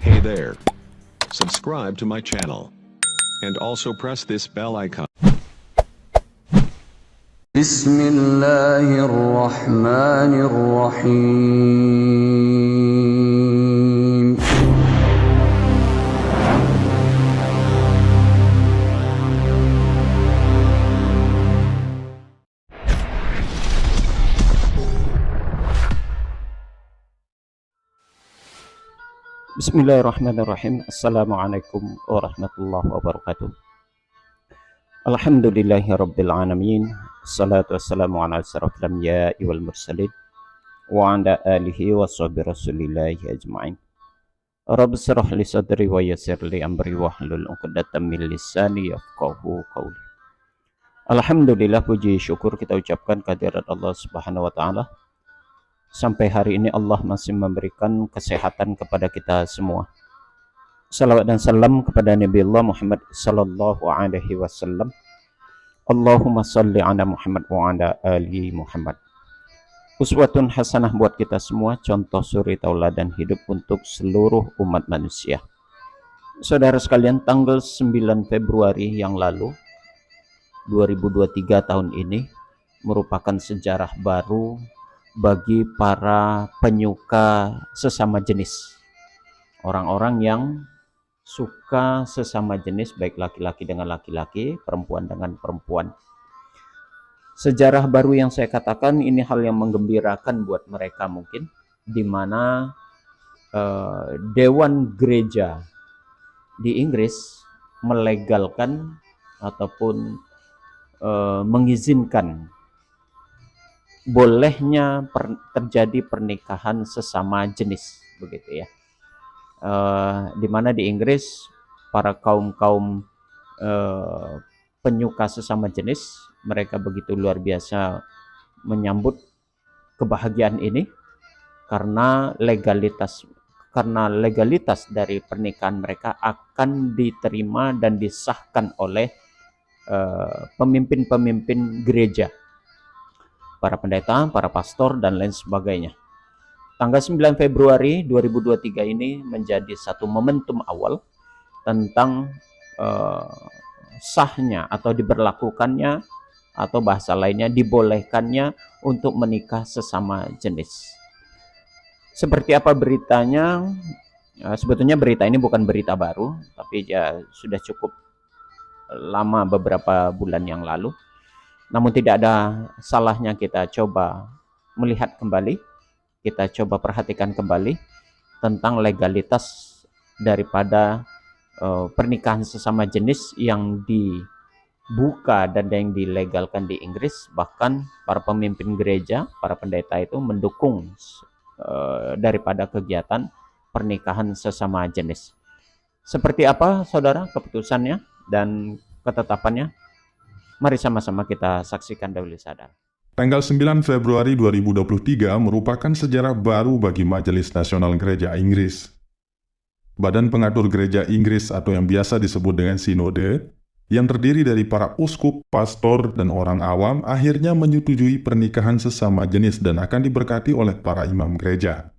Hey there. Subscribe to my channel. And also press this bell icon. Bismillahirrahmanirrahim. Bismillahirrahmanirrahim. Assalamualaikum warahmatullahi wabarakatuh. Alhamdulillahi rabbil alamin. Assalatu wassalamu ala asyrafil anbiya'i wal mursalin wa ala alihi wa sahbihi rasulillahi ajma'in. Rabb shrah li sadri wa yassir li amri wahlul 'uqdatam min lisani yafqahu qawli. Alhamdulillah, puji syukur kita ucapkan kehadirat Allah Subhanahu wa taala. Sampai hari ini Allah masih memberikan kesehatan kepada kita semua. Salawat dan salam kepada Nabi Allah Muhammad sallallahu alaihi wasallam. Allahumma salli ala Muhammad wa ala ali Muhammad. Uswatun hasanah buat kita semua, contoh suri tauladan hidup untuk seluruh umat manusia. Saudara sekalian, tanggal 9 Februari yang lalu 2023 tahun ini merupakan sejarah baru bagi para penyuka sesama jenis, orang-orang yang suka sesama jenis, baik laki-laki dengan laki-laki, perempuan dengan perempuan. Sejarah baru yang saya katakan ini hal yang menggembirakan buat mereka mungkin, di mana Dewan Gereja di Inggris melegalkan ataupun mengizinkan bolehnya terjadi pernikahan sesama jenis, begitu ya. Di mana di Inggris para kaum penyuka sesama jenis, mereka begitu luar biasa menyambut kebahagiaan ini karena legalitas dari pernikahan mereka akan diterima dan disahkan oleh pemimpin-pemimpin gereja, para pendeta, para pastor, dan lain sebagainya. Tanggal 9 Februari 2023 ini menjadi satu momentum awal tentang sahnya atau diberlakukannya, atau bahasa lainnya dibolehkannya untuk menikah sesama jenis. Seperti apa beritanya? Sebetulnya berita ini bukan berita baru, tapi ya sudah cukup lama, beberapa bulan yang lalu. Namun tidak ada salahnya kita coba melihat kembali, kita coba perhatikan kembali tentang legalitas daripada pernikahan sesama jenis yang dibuka dan yang dilegalkan di Inggris. Bahkan para pemimpin gereja, para pendeta itu mendukung daripada kegiatan pernikahan sesama jenis. Seperti apa, saudara, keputusannya dan ketetapannya? Mari sama-sama kita saksikan dahulu, saudara. Tanggal 9 Februari 2023 merupakan sejarah baru bagi Majelis Nasional Gereja Inggris. Badan pengatur Gereja Inggris atau yang biasa disebut dengan Sinode, yang terdiri dari para uskup, pastor, dan orang awam, akhirnya menyetujui pernikahan sesama jenis dan akan diberkati oleh para imam gereja.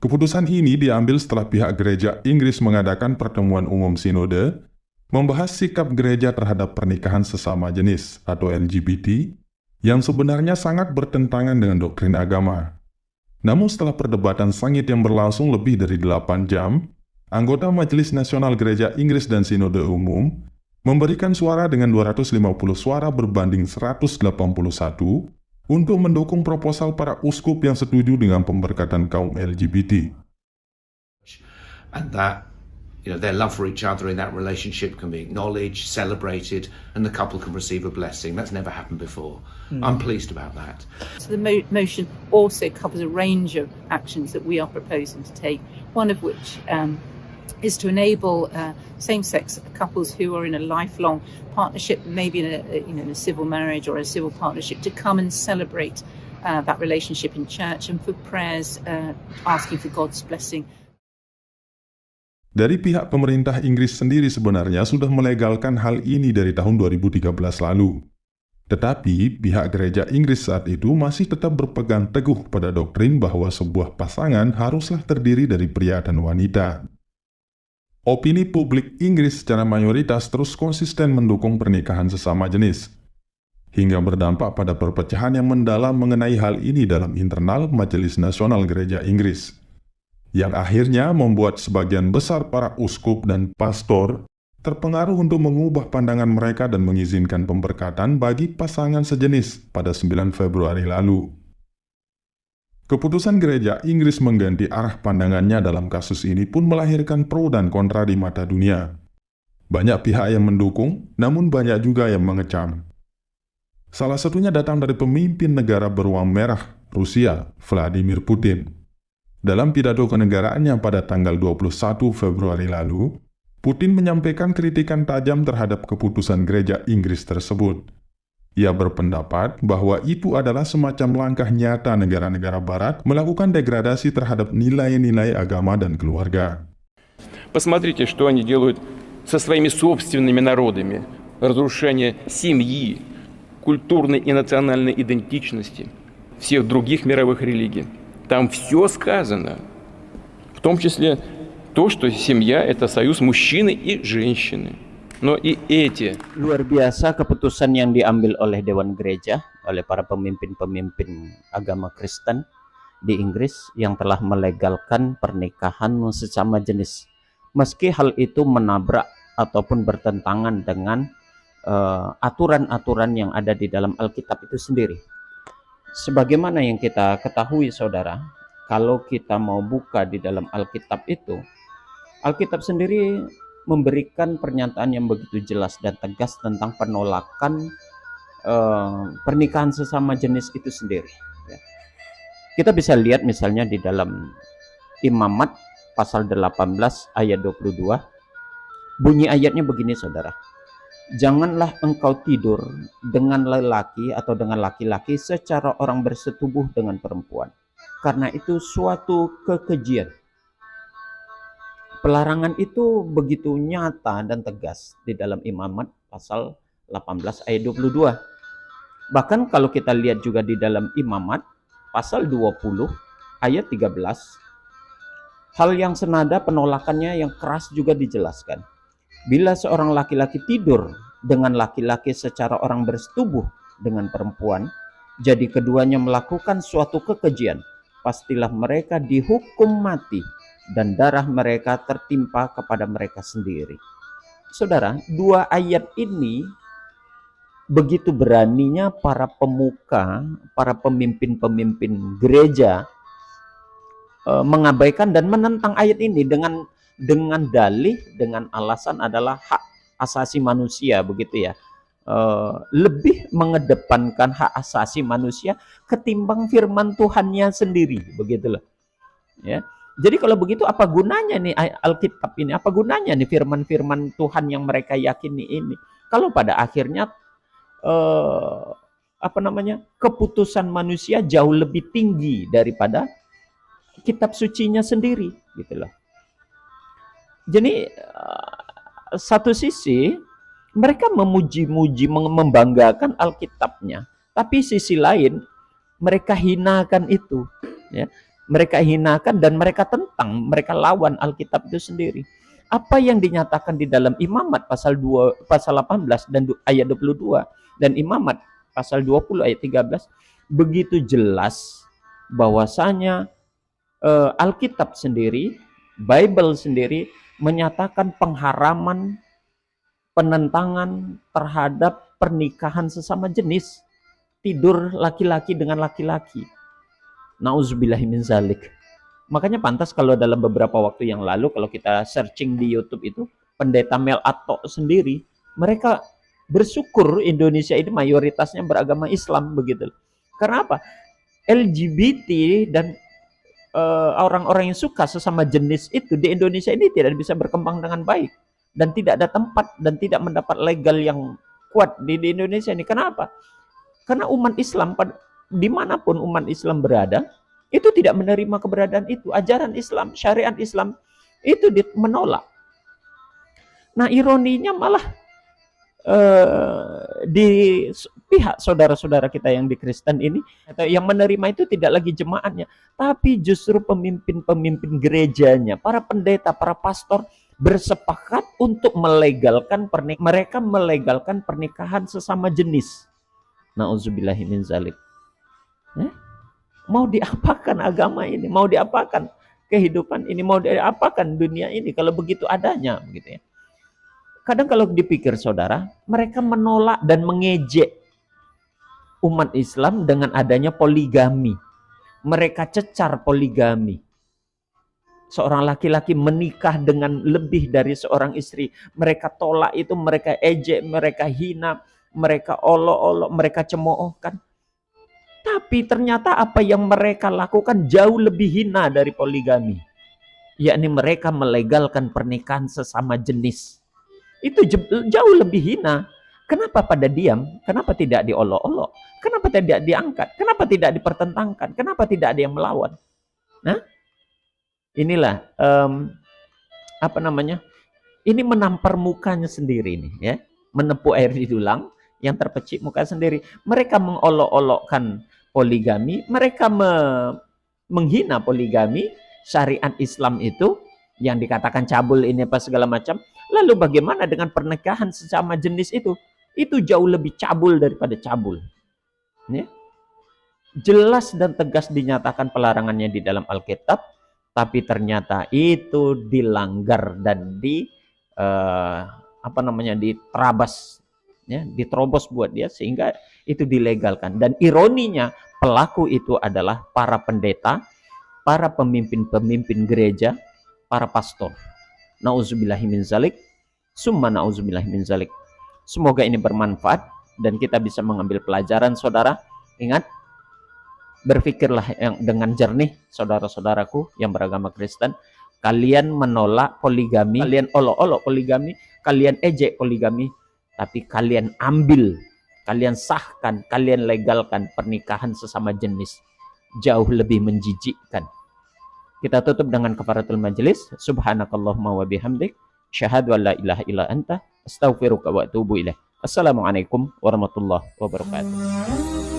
Keputusan ini diambil setelah pihak Gereja Inggris mengadakan pertemuan umum Sinode, membahas sikap gereja terhadap pernikahan sesama jenis atau LGBT yang sebenarnya sangat bertentangan dengan doktrin agama. Namun setelah perdebatan sengit yang berlangsung lebih dari 8 jam, anggota Majelis Nasional Gereja Inggris dan Sinode Umum memberikan suara dengan 250 suara berbanding 181 untuk mendukung proposal para uskup yang setuju dengan pemberkatan kaum LGBT. And that their love for each other in that relationship can be acknowledged, celebrated, and the couple can receive a blessing. That's never happened before. I'm pleased about that. So the motion also covers a range of actions that we are proposing to take, one of which is to enable same-sex couples who are in a lifelong partnership, maybe in a civil marriage or a civil partnership, to come and celebrate that relationship in church and for prayers asking for God's blessing. Dari pihak pemerintah Inggris sendiri sebenarnya sudah melegalkan hal ini dari tahun 2013 lalu. Tetapi pihak gereja Inggris saat itu masih tetap berpegang teguh pada doktrin bahwa sebuah pasangan haruslah terdiri dari pria dan wanita. Opini publik Inggris secara mayoritas terus konsisten mendukung pernikahan sesama jenis, hingga berdampak pada perpecahan yang mendalam mengenai hal ini dalam internal Majelis Nasional Gereja Inggris, yang akhirnya membuat sebagian besar para uskup dan pastor terpengaruh untuk mengubah pandangan mereka dan mengizinkan pemberkatan bagi pasangan sejenis pada 9 Februari lalu. Keputusan gereja Inggris mengganti arah pandangannya dalam kasus ini pun melahirkan pro dan kontra di mata dunia. Banyak pihak yang mendukung, namun banyak juga yang mengecam. Salah satunya datang dari pemimpin negara beruang merah, Rusia, Vladimir Putin. Dalam pidato kenegaraannya pada tanggal 21 Februari lalu, Putin menyampaikan kritikan tajam terhadap keputusan gereja Inggris tersebut. Ia berpendapat bahwa itu adalah semacam langkah nyata negara-negara barat melakukan degradasi terhadap nilai-nilai agama dan keluarga. Посмотрите, что они делают со своими собственными народами. Разрушение семьи, культурной и национальной идентичности всех других мировых религий. Там все сказано, в том числе то, что семья – это союз мужчины и женщины. Но и эти... Luar biasa keputusan yang diambil oleh Dewan Gereja, oleh para pemimpin-pemimpin agama Kristen di Inggris yang telah melegalkan pernikahan sesama jenis. Meski hal itu menabrak ataupun bertentangan dengan aturan-aturan yang ada di dalam Alkitab itu sendiri. Sebagaimana yang kita ketahui, saudara, kalau kita mau buka di dalam Alkitab itu, Alkitab sendiri memberikan pernyataan yang begitu jelas dan tegas tentang penolakan pernikahan sesama jenis itu sendiri. Kita bisa lihat misalnya di dalam Imamat pasal 18 ayat 22, bunyi ayatnya begini, saudara. Janganlah engkau tidur dengan lelaki atau dengan laki-laki secara orang bersetubuh dengan perempuan, karena itu suatu kekejian. Pelarangan itu begitu nyata dan tegas di dalam Imamat pasal 18 ayat 22. Bahkan kalau kita lihat juga di dalam Imamat pasal 20 ayat 13, hal yang senada penolakannya yang keras juga dijelaskan. Bila seorang laki-laki tidur dengan laki-laki secara orang bersetubuh dengan perempuan, jadi keduanya melakukan suatu kekejian, pastilah mereka dihukum mati dan darah mereka tertimpa kepada mereka sendiri. Saudara, dua ayat ini begitu beraninya para pemuka, para pemimpin-pemimpin gereja mengabaikan dan menentang ayat ini dengan dalih, dengan alasan adalah hak asasi manusia, begitu ya. Lebih mengedepankan hak asasi manusia ketimbang firman Tuhannya sendiri, begitulah. Ya. Jadi kalau begitu apa gunanya nih Alkitab ini? Apa gunanya nih firman-firman Tuhan yang mereka yakini ini? Kalau pada akhirnya keputusan manusia jauh lebih tinggi daripada kitab sucinya sendiri, gitu loh. Jadi satu sisi mereka memuji-muji, membanggakan Alkitabnya, tapi sisi lain mereka hinakan itu, ya. Mereka hinakan dan mereka tentang, mereka lawan Alkitab itu sendiri. Apa yang dinyatakan di dalam Imamat pasal 18 dan ayat 22 dan Imamat pasal 20 ayat 13 begitu jelas bahwasanya Alkitab sendiri, Bible sendiri menyatakan pengharaman, penentangan terhadap pernikahan sesama jenis, tidur laki-laki dengan laki-laki. Nauzubillahi min zalik. Makanya pantas kalau dalam beberapa waktu yang lalu kalau kita searching di YouTube itu, Pendeta Mel Ato sendiri, mereka bersyukur Indonesia ini mayoritasnya beragama Islam, begitu. Karena apa? LGBT dan orang-orang yang suka sesama jenis itu di Indonesia ini tidak bisa berkembang dengan baik dan tidak ada tempat dan tidak mendapat legal yang kuat di Indonesia ini. Kenapa? Karena umat Islam dimanapun umat Islam berada itu tidak menerima keberadaan itu, ajaran Islam, syariat Islam itu menolak. Nah ironinya malah di sepihak saudara-saudara kita yang di Kristen ini, atau yang menerima itu tidak lagi jemaatnya, tapi justru pemimpin-pemimpin gerejanya, para pendeta, para pastor bersepakat untuk melegalkan mereka melegalkan pernikahan sesama jenis. Nauzubillahi min zalik. Mau diapakan agama ini? Mau diapakan kehidupan ini? Mau diapakan dunia ini kalau begitu adanya, begitu ya. Kadang kalau dipikir saudara, mereka menolak dan mengejek umat Islam dengan adanya poligami. Mereka cecar poligami. Seorang laki-laki menikah dengan lebih dari seorang istri. Mereka tolak itu, mereka ejek, mereka hina, mereka olok-olok, mereka cemoohkan. Tapi ternyata apa yang mereka lakukan jauh lebih hina dari poligami. Yakni mereka melegalkan pernikahan sesama jenis. Itu jauh lebih hina. Kenapa pada diam? Kenapa tidak diolok-olok? Kenapa tidak diangkat? Kenapa tidak dipertentangkan? Kenapa tidak ada yang melawan? Nah, inilah ini menampar mukanya sendiri nih, ya, menepuk air di dulang yang terpecik muka sendiri. Mereka mengolok-olokkan poligami, mereka menghina poligami, syariat Islam itu yang dikatakan cabul ini apa segala macam. Lalu bagaimana dengan pernikahan sesama jenis itu? Itu jauh lebih cabul daripada cabul. Ya. Jelas dan tegas dinyatakan pelarangannya di dalam Alkitab, tapi ternyata itu dilanggar dan diterabas, ya, diterobos buat dia sehingga itu dilegalkan. Dan ironinya pelaku itu adalah para pendeta, para pemimpin-pemimpin gereja, para pastor. Nauzubillahi min zalik, summa nauzubillahi min zalik. Semoga ini bermanfaat dan kita bisa mengambil pelajaran, saudara. Ingat, berpikirlah dengan jernih, saudara-saudaraku yang beragama Kristen. Kalian menolak poligami, kalian olok-olok poligami, kalian ejek poligami, tapi kalian ambil, kalian sahkan, kalian legalkan pernikahan sesama jenis. Jauh lebih menjijikkan. Kita tutup dengan kafaratul majelis. Subhanakallahumma wa bihamdik, syahadu an la ilaha illa anta, astaghfiruka wa atubu ilaih. Assalamualaikum warahmatullahi wabarakatuh.